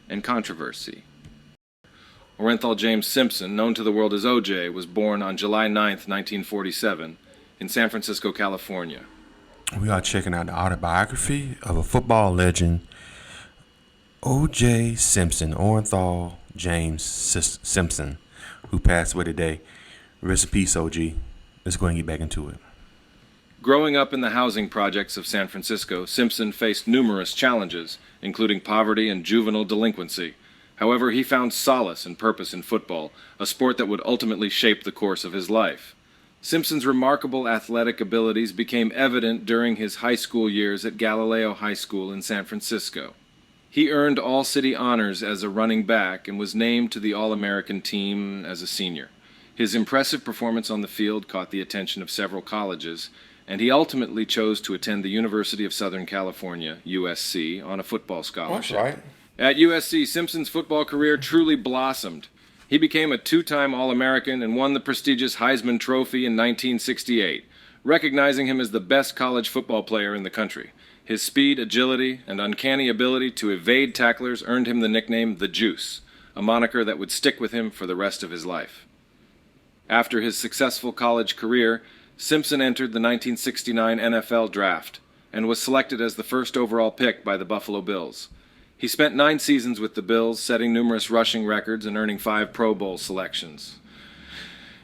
and controversy. Orenthal James Simpson, known to the world as O.J., was born on July 9, 1947, in San Francisco, California. We are checking out the autobiography of a football legend, O.J. Simpson, Orenthal James Simpson, who passed away today. Rest in peace, O.G. Let's go and get back into it. Growing up in the housing projects of San Francisco, Simpson faced numerous challenges, including poverty and juvenile delinquency. However, he found solace and purpose in football, a sport that would ultimately shape the course of his life. Simpson's remarkable athletic abilities became evident during his high school years at Galileo High School in San Francisco. He earned all-city honors as a running back and was named to the All-American team as a senior. His impressive performance on the field caught the attention of several colleges, and he ultimately chose to attend the University of Southern California, USC, on a football scholarship. That's right. At USC, Simpson's football career truly blossomed. He became a two-time All-American and won the prestigious Heisman Trophy in 1968, recognizing him as the best college football player in the country. His speed, agility, and uncanny ability to evade tacklers earned him the nickname The Juice, a moniker that would stick with him for the rest of his life. After his successful college career, Simpson entered the 1969 NFL Draft and was selected as the first overall pick by the Buffalo Bills. He spent 9 seasons with the Bills, setting numerous rushing records and earning 5 Pro Bowl selections.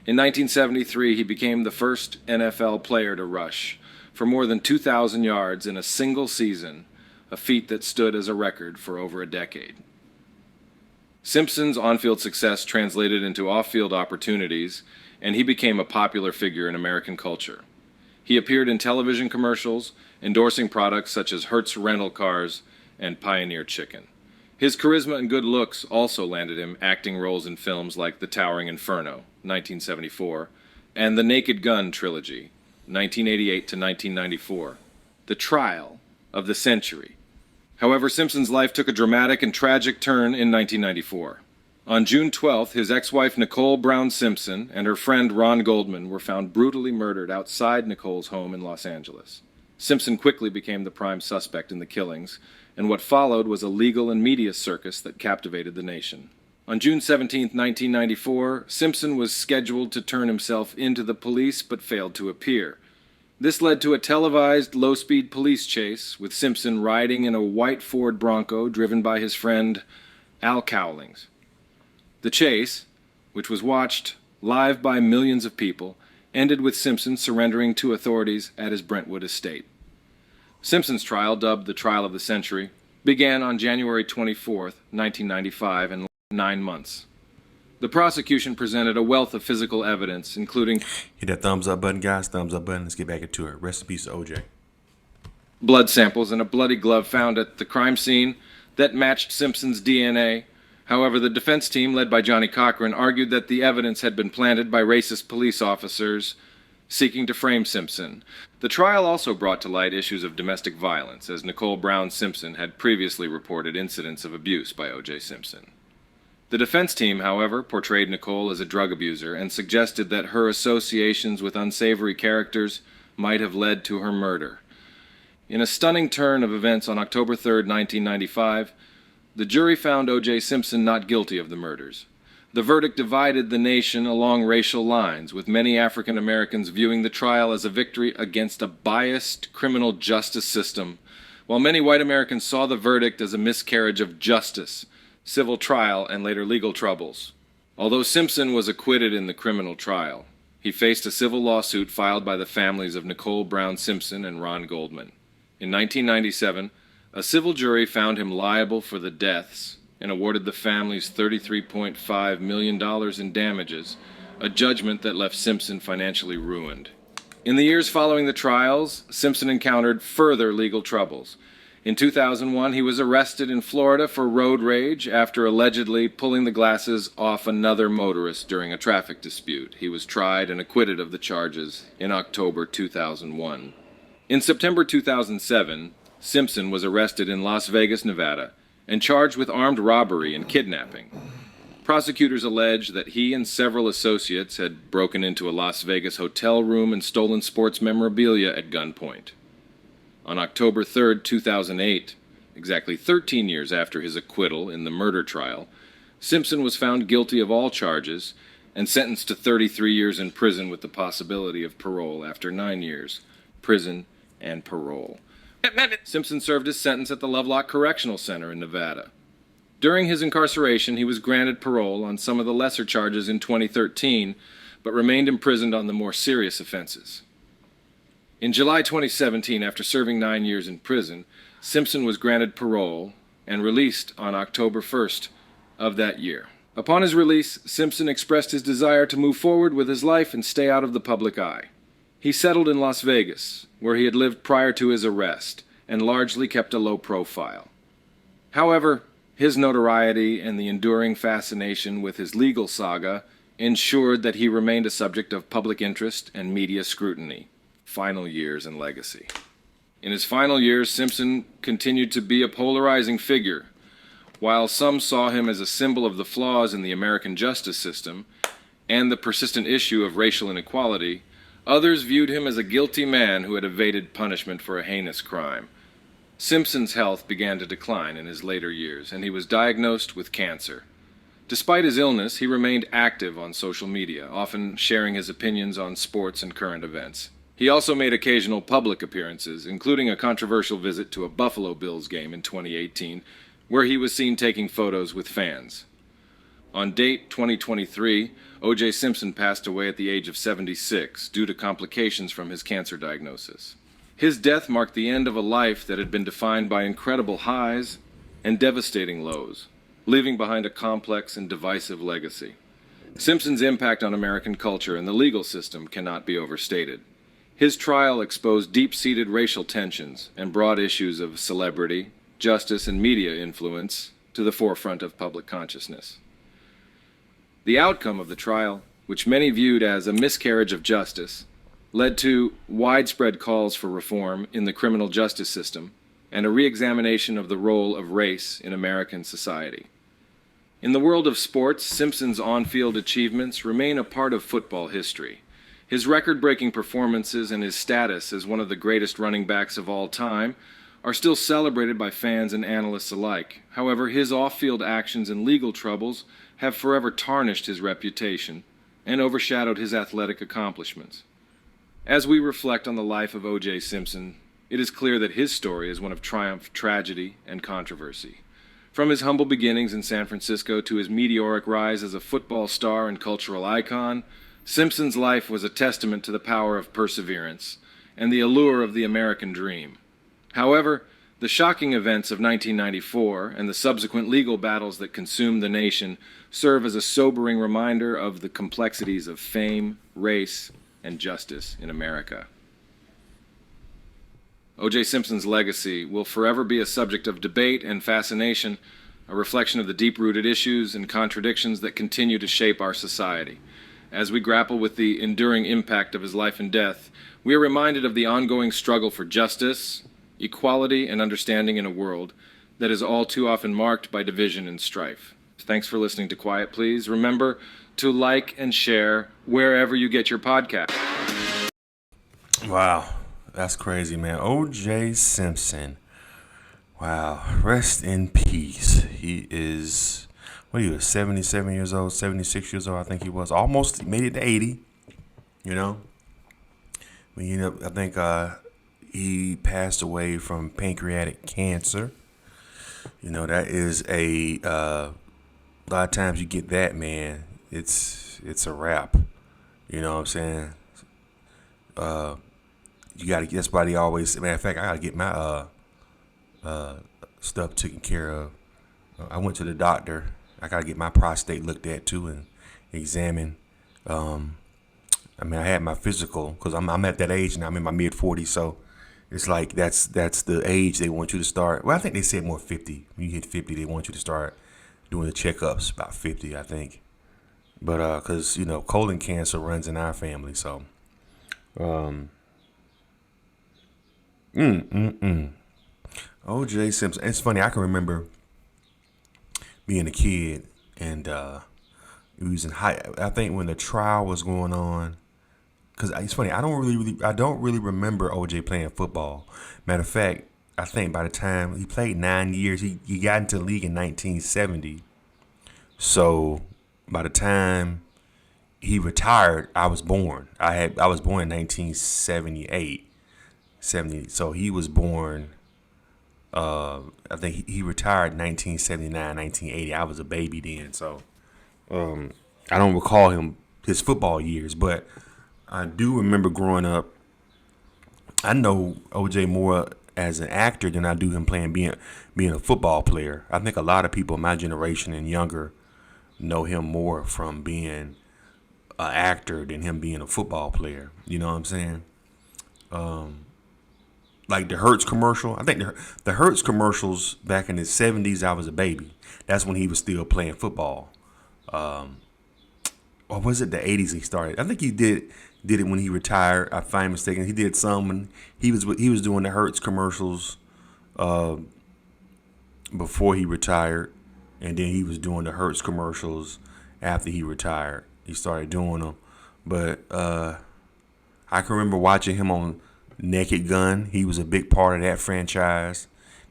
In 1973, he became the first NFL player to rush for more than 2,000 yards in a single season, a feat that stood as a record for over a decade. Simpson's on-field success translated into off-field opportunities, and he became a popular figure in American culture. He appeared in television commercials, endorsing products such as Hertz rental cars and Pioneer Chicken. His charisma and good looks also landed him acting roles in films like The Towering Inferno, 1974, and The Naked Gun trilogy, 1988 to 1994, The Trial of the Century. However, Simpson's life took a dramatic and tragic turn in 1994. On June 12th, his ex-wife Nicole Brown Simpson and her friend Ron Goldman were found brutally murdered outside Nicole's home in Los Angeles. Simpson quickly became the prime suspect in the killings, and what followed was a legal and media circus that captivated the nation. On June 17, 1994, Simpson was scheduled to turn himself into the police but failed to appear. This led to a televised low-speed police chase, with Simpson riding in a white Ford Bronco driven by his friend Al Cowlings. The chase, which was watched live by millions of people, ended with Simpson surrendering to authorities at his Brentwood estate. Simpson's trial, dubbed the Trial of the Century, began on January 24, 1995, and lasted 9 months. The prosecution presented a wealth of physical evidence, including Hit that thumbs up button, guys. Thumbs up button. Let's get back into it. Rest in peace, O.J. blood samples and a bloody glove found at the crime scene that matched Simpson's DNA. However, the defense team, led by Johnny Cochran, argued that the evidence had been planted by racist police officers seeking to frame Simpson. The trial also brought to light issues of domestic violence, as Nicole Brown Simpson had previously reported incidents of abuse by O.J. Simpson. The defense team, however, portrayed Nicole as a drug abuser and suggested that her associations with unsavory characters might have led to her murder. In a stunning turn of events on October 3, 1995, the jury found O.J. Simpson not guilty of the murders. The verdict divided the nation along racial lines, with many African Americans viewing the trial as a victory against a biased criminal justice system, while many white Americans saw the verdict as a miscarriage of justice, civil trial, and later legal troubles. Although Simpson was acquitted in the criminal trial, he faced a civil lawsuit filed by the families of Nicole Brown Simpson and Ron Goldman. In 1997, a civil jury found him liable for the deaths and awarded the families $33.5 million in damages, a judgment that left Simpson financially ruined. In the years following the trials, Simpson encountered further legal troubles. In 2001, he was arrested in Florida for road rage after allegedly pulling the glasses off another motorist during a traffic dispute. He was tried and acquitted of the charges in October 2001. In September 2007, Simpson was arrested in Las Vegas, Nevada, and charged with armed robbery and kidnapping. Prosecutors allege that he and several associates had broken into a Las Vegas hotel room and stolen sports memorabilia at gunpoint. On October 3, 2008, exactly 13 years after his acquittal in the murder trial, Simpson was found guilty of all charges and sentenced to 33 years in prison with the possibility of parole after 9 years. Prison and parole. Simpson served his sentence at the Lovelock Correctional Center in Nevada. During his incarceration, he was granted parole on some of the lesser charges in 2013, but remained imprisoned on the more serious offenses. In July 2017, after serving 9 years in prison, Simpson was granted parole and released on October 1st of that year. Upon his release, Simpson expressed his desire to move forward with his life and stay out of the public eye. He settled in Las Vegas, where he had lived prior to his arrest, and largely kept a low profile. However, his notoriety and the enduring fascination with his legal saga ensured that he remained a subject of public interest and media scrutiny. Final years and legacy. In his final years, Simpson continued to be a polarizing figure. While some saw him as a symbol of the flaws in the American justice system and the persistent issue of racial inequality, others viewed him as a guilty man who had evaded punishment for a heinous crime. Simpson's health began to decline in his later years, and he was diagnosed with cancer. Despite his illness, he remained active on social media, often sharing his opinions on sports and current events. He also made occasional public appearances, including a controversial visit to a Buffalo Bills game in 2018, where he was seen taking photos with fans. On date 2023, O.J. Simpson passed away at the age of 76 due to complications from his cancer diagnosis. His death marked the end of a life that had been defined by incredible highs and devastating lows, leaving behind a complex and divisive legacy. Simpson's impact on American culture and the legal system cannot be overstated. His trial exposed deep-seated racial tensions and brought issues of celebrity, justice, and media influence to the forefront of public consciousness. The outcome of the trial, which many viewed as a miscarriage of justice, led to widespread calls for reform in the criminal justice system and a re-examination of the role of race in American society. In the world of sports, Simpson's on-field achievements remain a part of football history. His record-breaking performances and his status as one of the greatest running backs of all time are still celebrated by fans and analysts alike. However, his off-field actions and legal troubles have forever tarnished his reputation and overshadowed his athletic accomplishments. As we reflect on the life of O.J. Simpson, it is clear that his story is one of triumph, tragedy, and controversy. From his humble beginnings in San Francisco to his meteoric rise as a football star and cultural icon, Simpson's life was a testament to the power of perseverance and the allure of the American dream. However, the shocking events of 1994 and the subsequent legal battles that consumed the nation serve as a sobering reminder of the complexities of fame, race, and justice in America. O.J. Simpson's legacy will forever be a subject of debate and fascination, a reflection of the deep-rooted issues and contradictions that continue to shape our society. As we grapple with the enduring impact of his life and death, we are reminded of the ongoing struggle for justice, equality, and understanding in a world that is all too often marked by division and strife. Thanks for listening to Quiet Please. Remember to like and share wherever you get your podcast. Wow, that's crazy, man. O.J. Simpson. Wow, rest in peace. He is, he was 77 years old, 76 years old, I think he was. Almost made it to 80, you know. I think he passed away from pancreatic cancer. You know, that is a lot of times you get that, man, it's a wrap. You know what I'm saying? You gotta, that's why they always, matter of fact, I gotta get my stuff taken care of. I went to the doctor. I gotta get my prostate looked at too and examined. I had my physical because I'm at that age now. I'm in my mid-40s, so it's like that's the age they want you to start. Well, I think they said more 50. When you hit 50, they want you to start doing the checkups about 50, I think. But because colon cancer runs in our family, so O.J. Simpson. It's funny. I can remember being a kid and we was in high. I think when the trial was going on. Because it's funny, I don't really remember O.J. playing football. Matter of fact, I think by the time he played 9 years, he got into the league in 1970. So by the time he retired, I was born. I was born in 1978, 70. So he was born. I think he retired in 1979, 1980. I was a baby then, so I don't recall his football years, but I do remember growing up. I know OJ more as an actor than I do him being a football player. I think a lot of people in my generation and younger know him more from being an actor than him being a football player. You know what I'm saying? Like the Hertz commercial. I think the Hertz commercials back in the 70s, I was a baby. That's when he was still playing football. Or was it the 80s he started? I think he did it when he retired. If I'm mistaken, he did some when he was doing the Hertz commercials before he retired, and then he was doing the Hertz commercials after he retired. He started doing them, but I can remember watching him on Naked Gun. He was a big part of that franchise.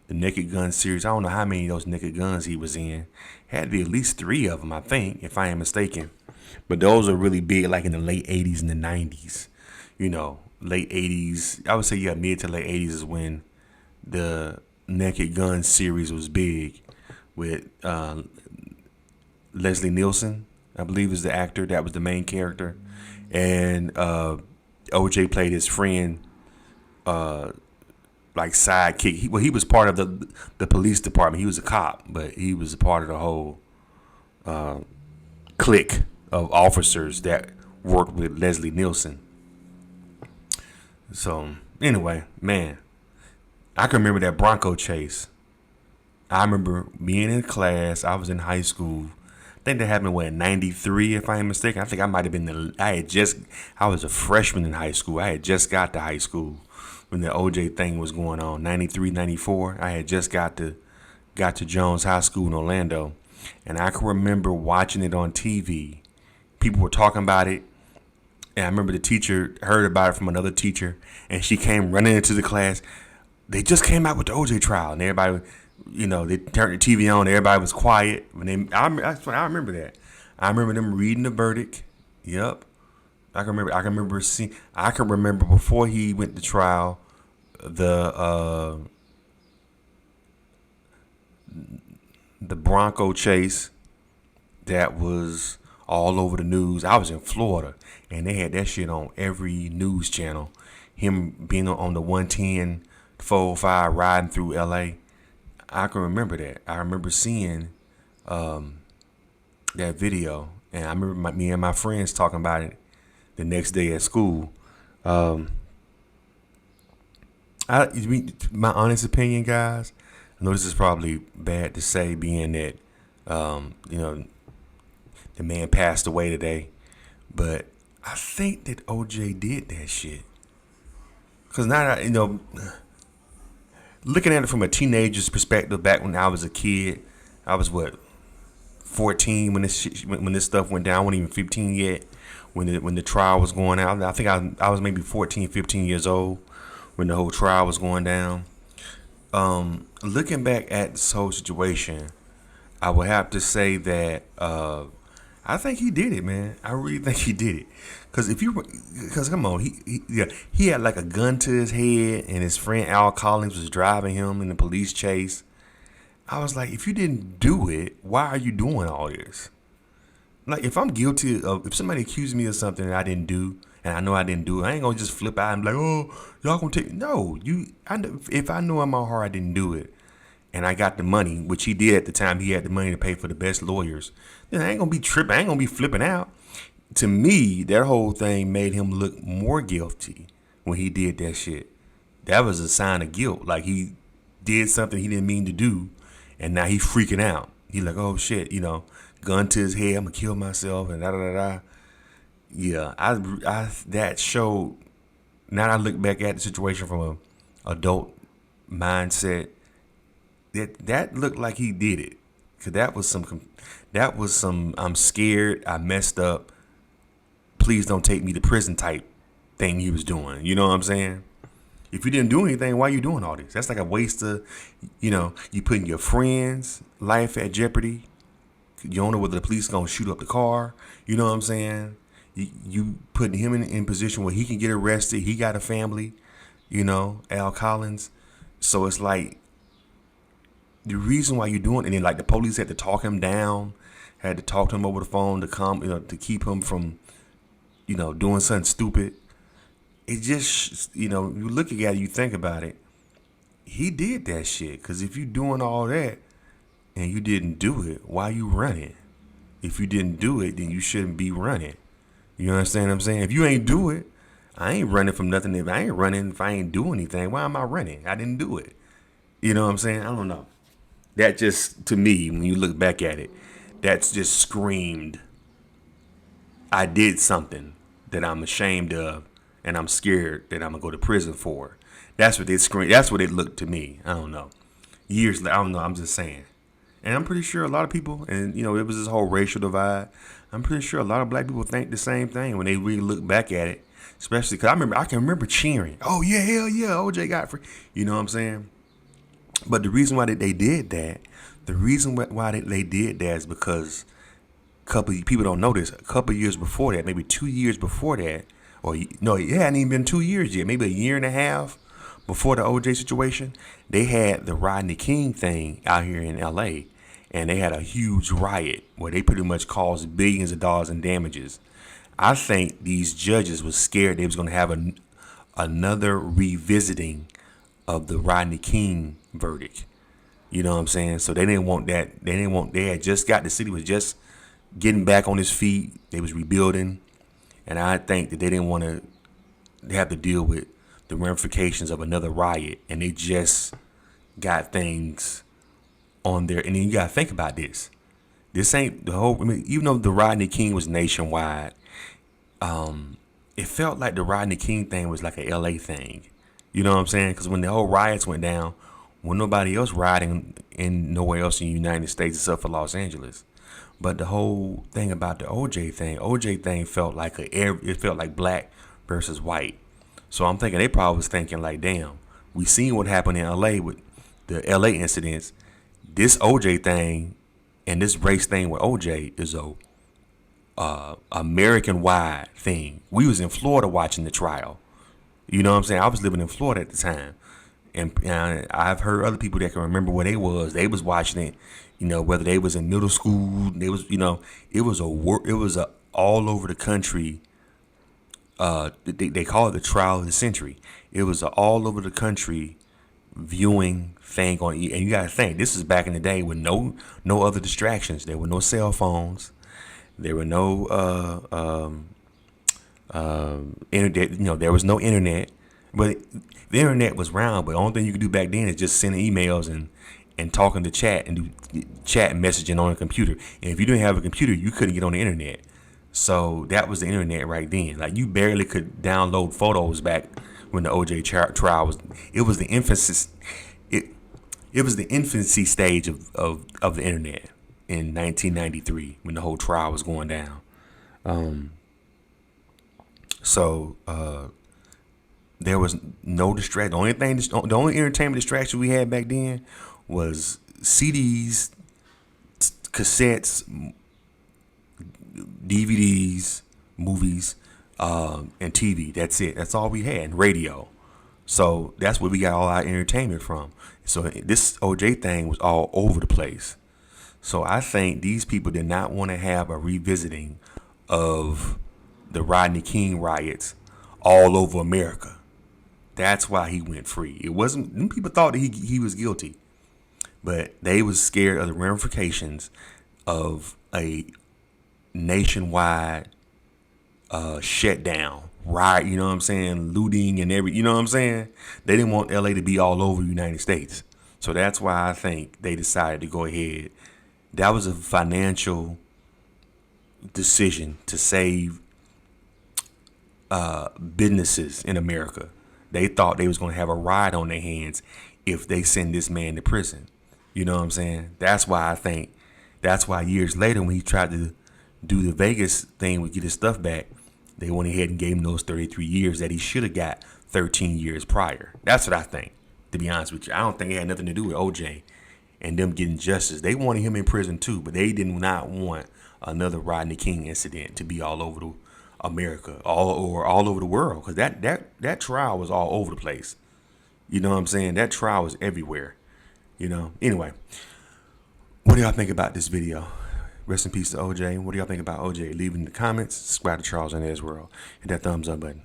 The Naked Gun series. I don't know how many of those Naked Guns he was in. Had to be at least 3 of them, I think, if I am mistaken. But those are really big, like in the late 80s and the 90s. You know, late 80s. I would say, yeah, mid to late 80s is when the Naked Gun series was big with Leslie Nielsen, I believe is the actor. That was the main character. And OJ played his friend, like sidekick. He was part of the police department. He was a cop, but he was a part of the whole clique of officers that worked with Leslie Nielsen. So anyway, man, I can remember that Bronco chase. I remember being in class. I was in high school. I think that happened in '93, if I am mistaken. I think I might have been I was a freshman in high school. I had just got to high school when the OJ thing was going on. '93, '94. I had just got to Jones High School in Orlando, and I can remember watching it on TV. People were talking about it, and I remember the teacher heard about it from another teacher, and she came running into the class. They just came out with the OJ trial, and everybody, they turned the TV on. Everybody was quiet. I remember that. I remember them reading the verdict. Yep, I can remember before he went to trial, the Bronco chase that was all over the news. I was in Florida, and they had that shit on every news channel. Him being on the 110 405 riding through LA. I can remember that. I remember seeing that video, and I remember me and my friends talking about it the next day at school. My honest opinion, guys, I know this is probably bad to say, being that the man passed away today, but I think that OJ did that shit. Cause now, looking at it from a teenager's perspective, back when I was a kid, I was 14 when this stuff went down. I wasn't even 15 yet when the trial was going out. I think I was maybe 14, 15 years old when the whole trial was going down. Looking back at this whole situation, I would have to say that I think he did it, man. I really think he did it. Because come on, he had like a gun to his head, and his friend Al Collins was driving him in the police chase. I was like, if you didn't do it, why are you doing all this? Like, if I'm guilty if somebody accuses me of something that I didn't do, and I know I didn't do it, I ain't gonna just flip out and be like, oh, y'all gonna take. No, if I know in my heart I didn't do it, and I got the money, which he did at the time, he had the money to pay for the best lawyers, then I ain't gonna be tripping. I ain't gonna be flipping out. To me, that whole thing made him look more guilty when he did that shit. That was a sign of guilt. Like, he did something he didn't mean to do, and now he's freaking out. He's like, oh shit, gun to his head, I'm gonna kill myself, and da da da da. Yeah, that showed. Now I look back at the situation from a adult mindset. That looked like he did it, cause that was some I'm scared, I messed up, please don't take me to prison type thing he was doing. You know what I'm saying? If you didn't do anything, why are you doing all this? That's like a waste of, you putting your friend's life at jeopardy. You don't know whether the police gonna shoot up the car. You know what I'm saying? You putting him in position where he can get arrested. He got a family, Al Collins. So it's like the reason why you're doing it, and then like the police had to talk him down, had to talk to him over the phone to come, to keep him from, doing something stupid. It just, you look at it, you think about it. He did that shit. Because if you doing all that and you didn't do it, why you running? If you didn't do it, then you shouldn't be running. You understand what I'm saying? If you ain't do it, I ain't running from nothing. If I ain't running, if I ain't doing anything, why am I running? I didn't do it. You know what I'm saying? I don't know. That just, to me, when you look back at it, that's just screamed, I did something that I'm ashamed of and I'm scared that I'm going to go to prison for. That's what it screamed. That's what it looked to me. I don't know. Years later, I don't know. I'm just saying. And I'm pretty sure a lot of people, and, it was this whole racial divide. I'm pretty sure a lot of black people think the same thing when they really look back at it. Especially because I can remember cheering. Oh, yeah, hell yeah, OJ got free. You know what I'm saying? But the reason why they did that, they did that is because people don't know this. A couple years before that, maybe 2 years before that, or no, it hadn't even been 2 years yet, maybe a year and a half before the OJ situation, they had the Rodney King thing out here in LA, and they had a huge riot where they pretty much caused billions of dollars in damages. I think these judges was scared they was going to have another revisiting of the Rodney King verdict. You know what I'm saying? So they didn't want that. They had just got, the city was just getting back on its feet. They was rebuilding. And I think that they didn't want to have to deal with the ramifications of another riot. And they just got things on there. And then you got to think about this. This ain't the whole, even though the Rodney King was nationwide, it felt like the Rodney King thing was like a LA thing. You know what I'm saying? Because when the whole riots went down, when nobody else rioting in nowhere else in the United States except for Los Angeles. But the whole thing about the OJ thing felt like it felt like black versus white. So I'm thinking they probably was thinking like, damn, we seen what happened in LA with the LA incidents. This OJ thing and this race thing with OJ is a American wide thing. We was in Florida watching the trial. You know what I'm saying? I was living in Florida at the time. And I've heard other people that can remember where they was. They was watching it, whether they was in middle school. They was, it was a all over the country. They call it the trial of the century. It was a all over the country viewing thing on. And you got to think, this is back in the day with no other distractions. There were no cell phones. There were no internet. There was no internet. But the internet was around, but the only thing you could do back then is just send emails and talking to chat and do chat and messaging on a computer. And if you didn't have a computer, you couldn't get on the internet. So that was the internet right then. Like you barely could download photos back when the OJ trial was. It was the infancy. It was the infancy stage of the internet in 1993 when the whole trial was going down. There was no distraction. The only entertainment distraction we had back then was CDs, cassettes, DVDs, movies, and TV. That's it. That's all we had. And radio. So that's where we got all our entertainment from. So this OJ thing was all over the place. So I think these people did not want to have a revisiting of the Rodney King riots all over America. That's why he went free. It wasn't, them people thought that he was guilty, but they was scared of the ramifications of a nationwide shutdown, riot, you know what I'm saying, looting and you know what I'm saying? They didn't want LA to be all over the United States. So that's why I think they decided to go ahead. That was a financial decision to save businesses in America. They thought they was going to have a riot on their hands if they send this man to prison. You know what I'm saying? That's why years later when he tried to do the Vegas thing, we get his stuff back, They went ahead and gave him those 33 years that he should have got 13 years prior. That's what I think, to be honest with you. I don't think it had nothing to do with OJ and them getting justice. They wanted him in prison too, but they did not want another Rodney King incident to be all over America, all over the world, because that trial was all over the place. You know what I'm saying? That trial was everywhere. Anyway, what do y'all think about this video? Rest in peace to OJ. What do y'all think about OJ? Leave in the comments. Subscribe to Charles and His World. Hit that thumbs up button.